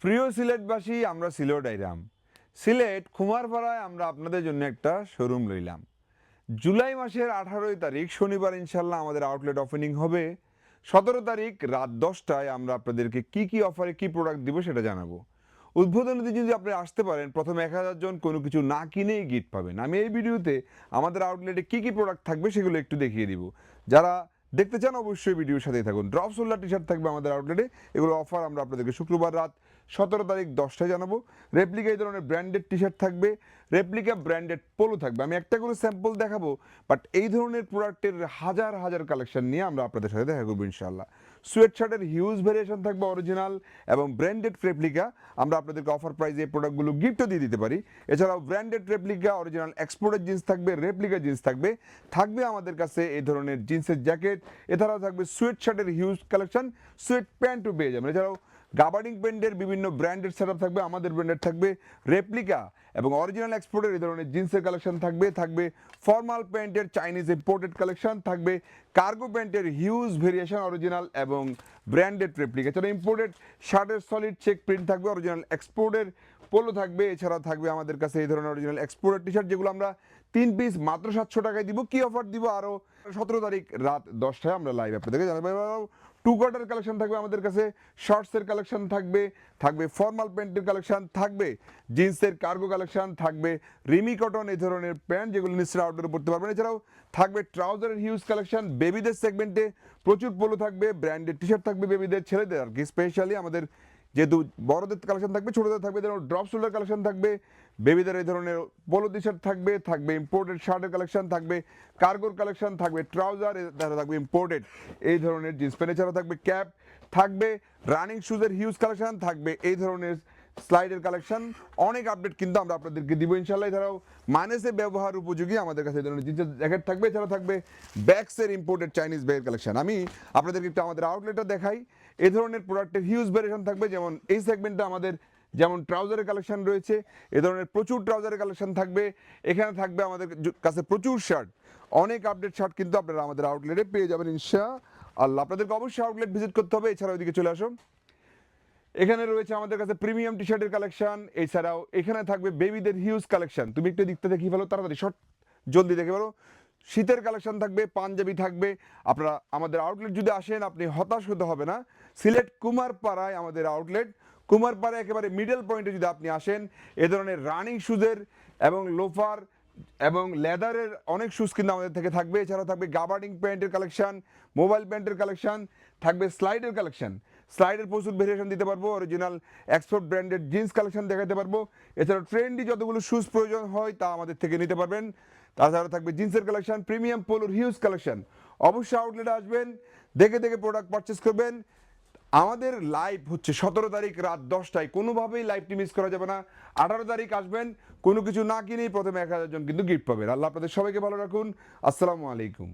প্রিয় সিলেটবাসী, আমরা সিলেট আইরাম। সিলেট কুমারপাড়ায় আমরা আপনাদের জন্য একটা শোরুম লইলাম। জুলাই মাসের 18 তারিখ শনিবার ইনশাল্লাহ আমাদের আউটলেট ওপেনিং হবে। 17 তারিখ রাত 10টায় আমরা আপনাদেরকে কি কি অফারে কি প্রোডাক্ট দিব সেটা জানাবো। উদ্বোধনী দিন যদি আপনি আসতে পারেন, প্রথম 1000 জন কোনো কিছু না কিনেই গিফট পাবেন। আমি এই ভিডিওতে আমাদের আউটলেটে কি কি প্রোডাক্ট থাকবে সেগুলো একটু দেখিয়ে দিব। যারা দেখতে চান অবশ্যই ভিডিওর সাথেই থাকুন। ড্রপ সোল্লার টি শার্ট থাকবে আমাদের আউটলেটে। এগুলো অফার আমরা আপনাদেরকে শুক্রবার রাত 17 তারিখ 10টায় জানাবো। রেপ্লিকা এই ধরনের ব্র্যান্ডেড টি শার্ট থাকবে, রেপ্লিকা ব্র্যান্ডেড পোলো থাকবে। আমি একটা করে স্যাম্পল দেখাবো, বাট এই ধরনের প্রোডাক্টের হাজার হাজার কালেকশন নিয়ে আমরা আপনাদের সাথে দেখা করবো ইনশাল্লাহ। সোয়েট শার্টের হিউজ ভেরিয়েশন থাকবে, অরিজিনাল এবং ব্র্যান্ডেড রেপ্লিকা। আমরা আপনাদেরকে অফার প্রাইজে এই প্রোডাক্টগুলো গিফটও দিয়ে দিতে পারি। এছাড়াও branded replica, original exported jeans থাকবে, রেপ্লিকা জিন্স থাকবে। থাকবে আমাদের কাছে এই ধরনের জিন্সের জ্যাকেট। এছাড়াও থাকবে সোয়েট শার্টের হিউজ কালেকশন, সোয়েট প্যান্টও পেয়ে যাবেন। এছাড়াও গাবার্ডিং প্যান্টের বিভিন্ন ব্র্যান্ডেড সেটআপ থাকবে, আমাদের ব্র্যান্ডেড থাকবে, রেপ্লিকা এবং অরিজিনাল এক্সপোর্টের এই ধরনের জিন্সের কালেকশন থাকবে। থাকবে ফর্মাল প্যান্টের চাইনিজ ইম্পোর্টেড কালেকশন থাকবে, কার্গো প্যান্টের হিউজ ভেরিয়েশন, অরিজিনাল এবং ব্র্যান্ডেড রেপ্লিকা। এছাড়া ইম্পোর্টেড শার্টের সলিড চেক প্রিন্ট থাকবে, অরিজিনাল এক্সপোর্টের পোলো থাকবে। এছাড়া থাকবে আমাদের কাছে এই ধরনের অরিজিনাল এক্সপোর্টেড টি শার্ট, যেগুলো আমরা 3 পিস মাত্র 700 টাকায় দিব। কি অফার দিব? আরও 17 তারিখ রাত 10টায় আমরা লাইভ আপনাদেরকে জানাবো। টু কোয়ার্টার কালেকশন থাকবে আমাদের কাছে, শর্টসের কালেকশন থাকবে, থাকবে ফর্মাল প্যান্টের কালেকশন থাকবে, জিন্সের কার্গো কালেকশন থাকবে, রিমি কটন এই ধরনের প্যান্ট যেগুলো নিশ্চয়ই আউটডোরে পড়তে পারবেন। এছাড়াও থাকবে ট্রাউজারের হিউজ কালেকশন, বেবিদের সেগমেন্টে প্রচুর পোলো থাকবে, ব্র্যান্ডেড টি শার্ট থাকবে বেবিদের, ছেলেদের আর কি স্পেশালি। আমাদের যেহেতু বড়দের কালেকশন থাকবে, ছোটদের থাকবে, যেমন ড্রপ শোল্ডার কালেকশন থাকবে, বেবিদের এই ধরনের পোলো টি শার্ট থাকবে, থাকবে ইম্পোর্টেড শার্টের কালেকশন থাকবে, কার্গোর কালেকশন থাকবে, ট্রাউজার থাকবে ইম্পোর্টেড এই ধরনের জিন্স প্যান্ট। এছাড়াও থাকবে ক্যাপ, থাকবে রানিং শুজের হিউজ কালেকশন, থাকবে এই ধরনের স্লাইডের কালেকশন। অনেক আপডেট কিন্তু আমরা আপনাদেরকে দিব ইনশাল্লাহ। এছাড়াও মাইনাসে ব্যবহার উপযোগী আমাদের কাছে এই ধরনের জিন্সের জ্যাকেট থাকবে। এছাড়াও থাকবে ব্যাগসের ইম্পোর্টেড চাইনিজ ব্যাগের কালেকশন। আমি আপনাদেরকে একটু আমাদের আউটলেটটা দেখাই। এই ধরনের প্রোডাক্টের হিউজ ভেরিয়েশন থাকবে, যেমন এই সেগমেন্টে আমাদের যেমন ট্রাউজারের কালেকশন রয়েছে, এ ধরনের প্রচুর ট্রাউজারের কালেকশন থাকবে। এখানে থাকবে আমাদের কাছে প্রচুর শার্ট, অনেক আপডেট শার্ট কিন্তু আপনারা আমাদের আউটলেটে পেয়ে যাবেন ইনশাআল্লাহ। আপনাদেরকে অবশ্যই আউটলেট ভিজিট করতে হবে। এছাড়াও ওইদিকে চলে আসুন, এখানে রয়েছে আমাদের কাছে প্রিমিয়াম টি শার্টের কালেকশন। এছাড়াও এখানে থাকবে বেবিদের হিউজ কালেকশন। তুমি একটু দেখতে দেখি ফেলো, তাড়াতাড়ি শর্ট জলদি দেখে ফেলো। শীতের কালেকশন থাকবে, পাঞ্জাবি থাকবে। আপনারা আমাদের আউটলেট যদি আসেন আপনি হতাশ হতে হবে না। সিলেট কুমারপাড়ায় আমাদের আউটলেট, কুমারপাড়ায় একেবারে মিডল পয়েন্টে যদি আপনি আসেন, এ ধরনের রানিং শুজের এবং লোফার এবং লেদারের অনেক শুজ কিন্তু আমাদের থেকে থাকবে। এছাড়াও থাকবে গাবার্ডিং প্যান্টের কালেকশন, মোবাইল প্যান্টের কালেকশন, থাকবে স্লাইডের কালেকশন। স্লাইডের প্রচুর ভেরিয়েশন দিতে পারবো, original export branded jeans collection দেখাতে পারবো। এছাড়াও ট্রেন্ডি যতগুলো শুজ প্রয়োজন হয় তা আমাদের থেকে নিতে পারবেন। তাছাড়া থাকবে জিন্সের কালেকশন, প্রিমিয়াম পোলোর হিউজ কালেকশন। অবশ্যই আউটলেটে আসবেন, দেখে দেখে প্রোডাক্ট পারচেস করবেন। আমাদের লাইভ হচ্ছে 17 তারিখ রাত 10টায়, কোনোভাবেই লাইভটি মিস করা যাবে না। 18 তারিখ আসবেন, কোনো কিছু না কিনেই প্রথমে 1000 জন কিন্তু গিফট পাবেন। আল্লাহ আপনাদের সবাইকে ভালো রাখুন। আসসালামু আলাইকুম।